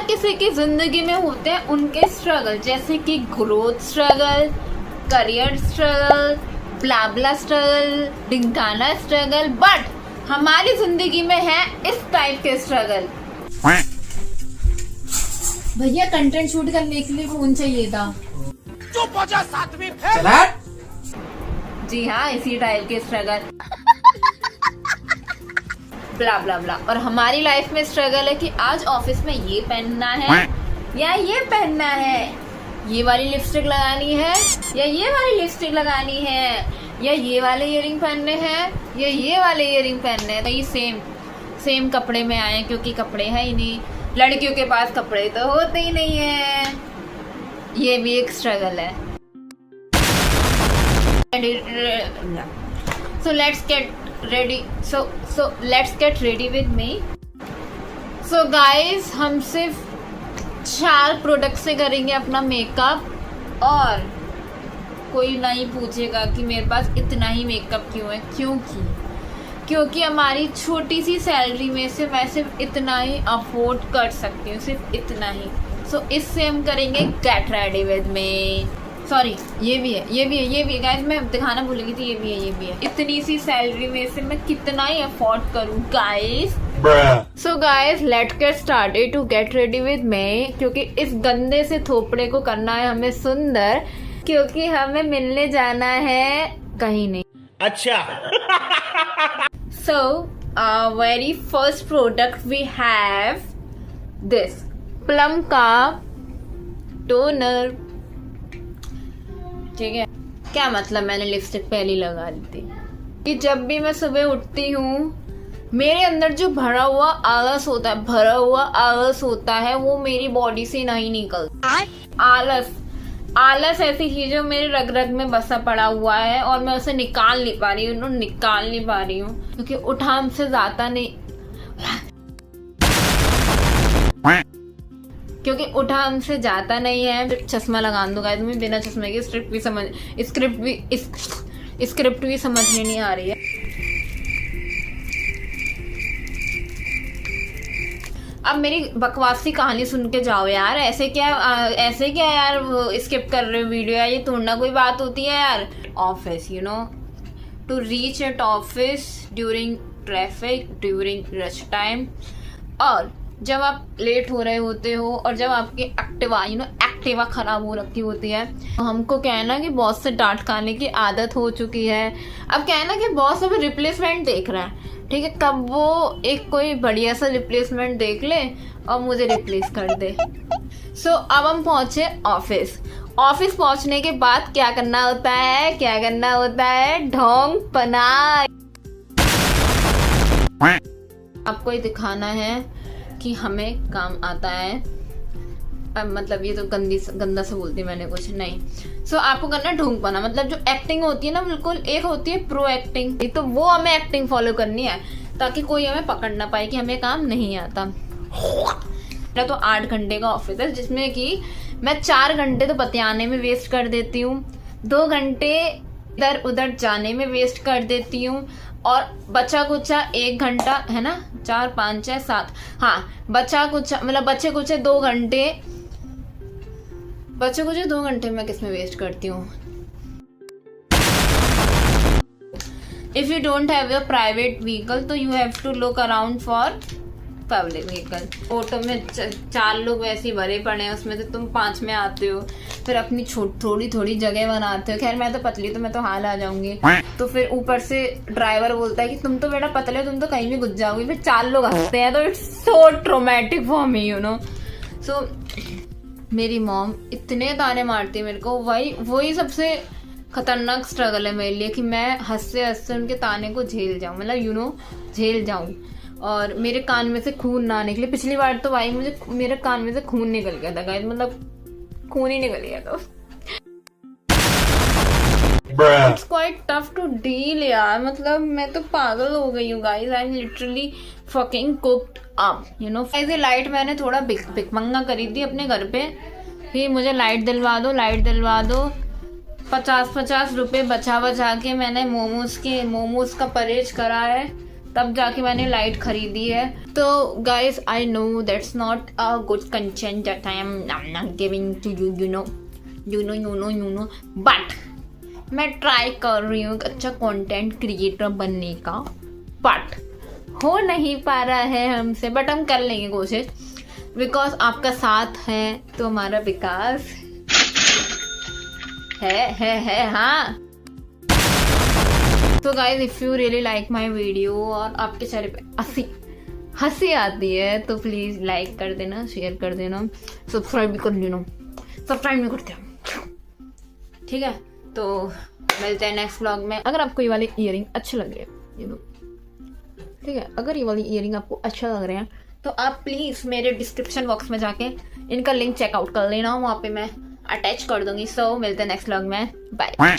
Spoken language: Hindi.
किसी की जिंदगी में होते हैं उनके स्ट्रगल, जैसे कि growth struggle, career struggle, blah struggle, ढिंकाना स्ट्रगल, बट हमारी जिंदगी में है इस टाइप के स्ट्रगल। भैया कंटेंट शूट करने के लिए फोन चाहिए था। चुप हो जा सातवीं फेल। जी हाँ, इसी टाइप के स्ट्रगल, ब्ला ब्ला ब्ला। और हमारी लाइफ में स्ट्रगल है कि आज ऑफिस में ये पहनना है या ये पहनना है, ये वाली लिपस्टिक लगानी है या ये वाली लिपस्टिक लगानी है, या ये वाले इयररिंग पहनने हैं या ये वाले इयररिंग पहनने हैं। तो ये सेम कपड़े में आए क्योंकि कपड़े है ही नहीं, लड़कियों के पास कपड़े तो होते ही नहीं है। ये भी एक स्ट्रगल है। So let's get ready. So let's get ready with me. So guys, हम सिर्फ 4 प्रोडक्ट से करेंगे अपना मेकअप, और कोई नहीं पूछेगा कि मेरे पास इतना ही मेकअप क्यों है, क्योंकि हमारी छोटी सी सैलरी में से मैं सिर्फ इतना ही अफोर्ड कर सकती हूँ, सिर्फ इतना ही। सो इससे हम करेंगे gate ready with me. Sorry, ये भी है गाइस, मैं दिखाना भूल गई थी, ये भी है। इतनी सी सैलरी में से मैं कितना ही अफोर्ड करूँ guys. So guys, let's get started to get ready with me, क्योंकि इस गंदे से थोपड़े को करना है हमें सुंदर, क्योंकि हमें मिलने जाना है कहीं नहीं। अच्छा। So, very first product we have this plum का टोनर। ठीक है, क्या मतलब, मैंने लिपस्टिक पहले लगा ली थी कि जब भी मैं सुबह उठती हूँ मेरे अंदर जो भरा हुआ आलस होता है वो मेरी बॉडी से नहीं निकलता। आलस ऐसी चीज है मेरे रग रग में बसा पड़ा हुआ है और मैं उसे निकाल नहीं पा रही हूँ क्योंकि उठा हमसे जाता नहीं है। चश्मा लगा दूंगा, तुम्हें बिना चश्मे की स्क्रिप्ट भी समझने नहीं आ रही है। अब मेरी बकवासी कहानी सुन के जाओ यार, ऐसे क्या यार स्किप कर रहे हो वीडियो, ये तोड़ना कोई बात होती है यार। Office, you know, to reach at office during traffic, during rush time, और जब आप लेट हो रहे होते हो और जब आपकी एक्टिवा खराब हो रखी होती है, तो हमको क्या है ना कि बॉस से डांट खाने की आदत हो चुकी है। अब क्या है ना कि बॉस अभी रिप्लेसमेंट देख रहा है, ठीक है, कब वो एक कोई बढ़िया सा रिप्लेसमेंट देख ले और मुझे रिप्लेस कर दे। सो अब हम पहुंचे ऑफिस पहुंचने के बाद क्या करना होता है ढोंग पना। आपको ये दिखाना है कि हमें काम आता है। अब मतलब ये तो गंदा सा बोलती मैंने कुछ नहीं। सो आपको करना ढोंग पना, मतलब जो एक्टिंग होती है ना, बिल्कुल एक होती है प्रो एक्टिंग, तो वो हमें एक्टिंग फॉलो करनी है ताकि कोई हमें पकड़ ना पाए कि हमें काम नहीं आता। मेरा तो 8 घंटे का ऑफिस है, जिसमें कि मैं 4 घंटे तो बतियाने में वेस्ट कर देती हूँ, 2 घंटे इधर उधर जाने में वेस्ट कर देती हूँ, और बचा कुचा 1 घंटा है ना, 4 5 6 7, हाँ बचे कुछ 2 घंटे मैं किसमें वेस्ट करती हूँ। If you don't have your private vehicle तो you have to look around for public vehicle. Auto में 4 लोग वैसे ही भरे पड़े हैं, उसमें से तुम 5 में आते हो, फिर अपनी थोड़ी जगह बनाते हो। खैर मैं तो पतली, तो मैं तो हाल आ जाऊंगी, तो फिर ऊपर से ड्राइवर बोलता है कि तुम तो बेटा पतले, तुम तो कहीं भी घुस जाओगी, फिर 4 लोग हंसते हैं, तो it's so traumatic for me, you know. So मेरी मॉम इतने ताने मारती है मेरे को, वही सबसे खतरनाक स्ट्रगल है मेरे लिए कि मैं हंसते उनके ताने को झेल जाऊं, मतलब झेल जाऊं, और मेरे कान में से खून ना निकले। पिछली बार तो भाई मेरे कान में से खून निकल गया था गाइस, मतलब खून ही निकल गया था। It's quite tough to deal यार, मतलब मैं तो पागल हो गई हूँ guys, I am literally fucking cooked up, you know. ऐसे लाइट मैंने थोड़ा भिकमंगा करी थी अपने घर पे कि मुझे लाइट दिलवा दो। 50 रुपए बचा के मैंने मोमोज का परहेज करा है तब जाके मैंने लाइट खरीदी है। तो guys I know that's not a good content that I am giving to you, you know but मैं ट्राई कर रही हूँ अच्छा कंटेंट क्रिएटर बनने का, बट हो नहीं पा रहा है हमसे, बट हम कर लेंगे कोशिश, बिकॉज आपका साथ है तो हमारा विकास है हाँ। तो guys if you really like my video और आपके चेहरे पे हंसी आती है तो प्लीज लाइक कर देना, शेयर कर देना, सब्सक्राइब भी कर लेना। सब्सक्राइब नहीं करते ठीक है। तो मिलते हैं नेक्स्ट व्लॉग में। अगर आपको ये वाले ईयरिंग अच्छे लग रहे हैं ठीक है, अगर ये वाली ईयरिंग आपको अच्छा लग रहे हैं तो आप प्लीज मेरे डिस्क्रिप्शन बॉक्स में जाके इनका लिंक चेकआउट कर लेना, वहाँ पे मैं अटैच कर दूंगी। सो मिलते हैं नेक्स्ट व्लॉग में, बाय।